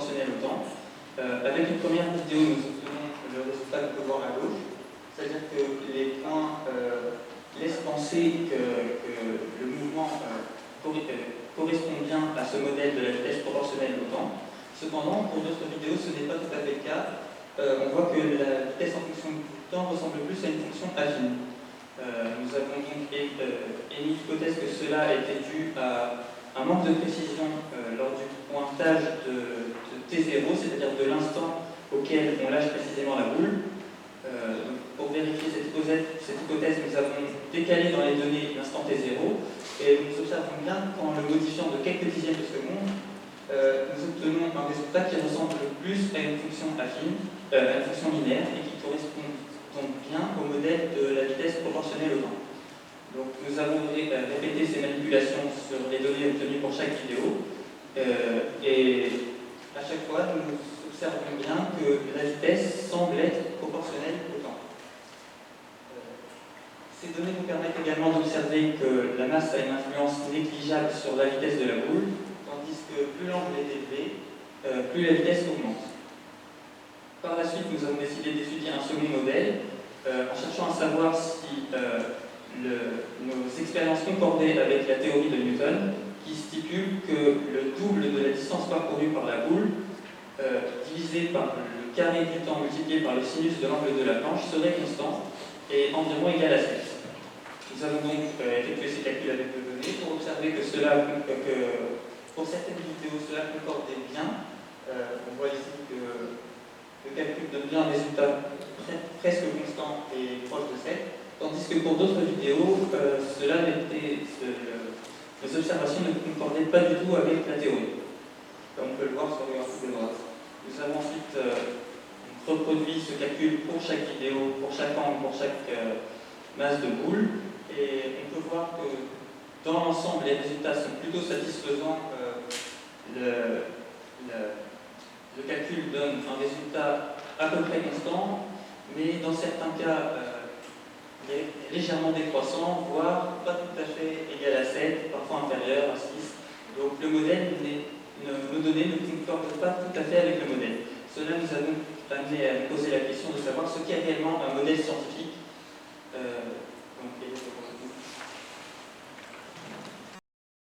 proportionnelle au temps. Avec une première vidéo, nous obtenons le résultat que vous pouvez voir à gauche, c'est-à-dire que les points laissent penser que le mouvement correspond bien à ce modèle de la vitesse proportionnelle au temps. Cependant, pour d'autres vidéos, ce n'est pas tout à fait le cas. On voit que la vitesse en fonction du temps ressemble plus à une fonction affine. Nous avons donc émis l'hypothèse que cela était dû à un manque de précision lors du pointage de T0, c'est-à-dire de l'instant auquel on lâche précisément la boule. Pour vérifier cette hypothèse, nous avons décalé dans les données l'instant T0 et nous observons bien qu'en le modifiant de quelques dixièmes de seconde, nous obtenons un résultat qui ressemble le plus à une fonction affine, à une fonction linéaire et qui correspond donc bien au modèle de la vitesse proportionnelle au temps. Donc nous avons répété ces manipulations sur les données obtenues pour chaque vidéo et à chaque fois nous observons bien que la vitesse semble être proportionnelle au temps. Ces données nous permettent également d'observer que la masse a une influence négligeable sur la vitesse de la boule, tandis que plus l'angle est élevé, plus la vitesse augmente. Par la suite, nous avons décidé d'étudier un second modèle en cherchant à savoir si nos expériences concordaient avec la théorie de Newton qui stipule que le double de la distance parcourue par la boule divisé par le carré du temps multiplié par le sinus de l'angle de la planche serait constant et environ égal à 7. Nous avons donc effectué ces calculs avec les données pour observer que pour certaines vidéos cela concordait bien. On voit ici que le calcul donne bien un résultat presque constant et proche de 7, tandis que pour d'autres vidéos, les observations ne concordaient pas du tout avec la théorie, comme on peut le voir sur le graphique de droite. Nous avons ensuite reproduit ce calcul pour chaque vidéo, pour chaque angle, pour chaque masse de boule, et on peut voir que dans l'ensemble, les résultats sont plutôt satisfaisants. Le calcul donne un résultat à peu près constant, mais dans certains cas légèrement décroissant, voire pas tout à fait égal à 7, parfois inférieur à 6. Donc le modèle, nos données ne concordent pas tout à fait avec le modèle. Cela nous a donc amené à nous poser la question de savoir ce qu'est réellement un modèle scientifique. Donc,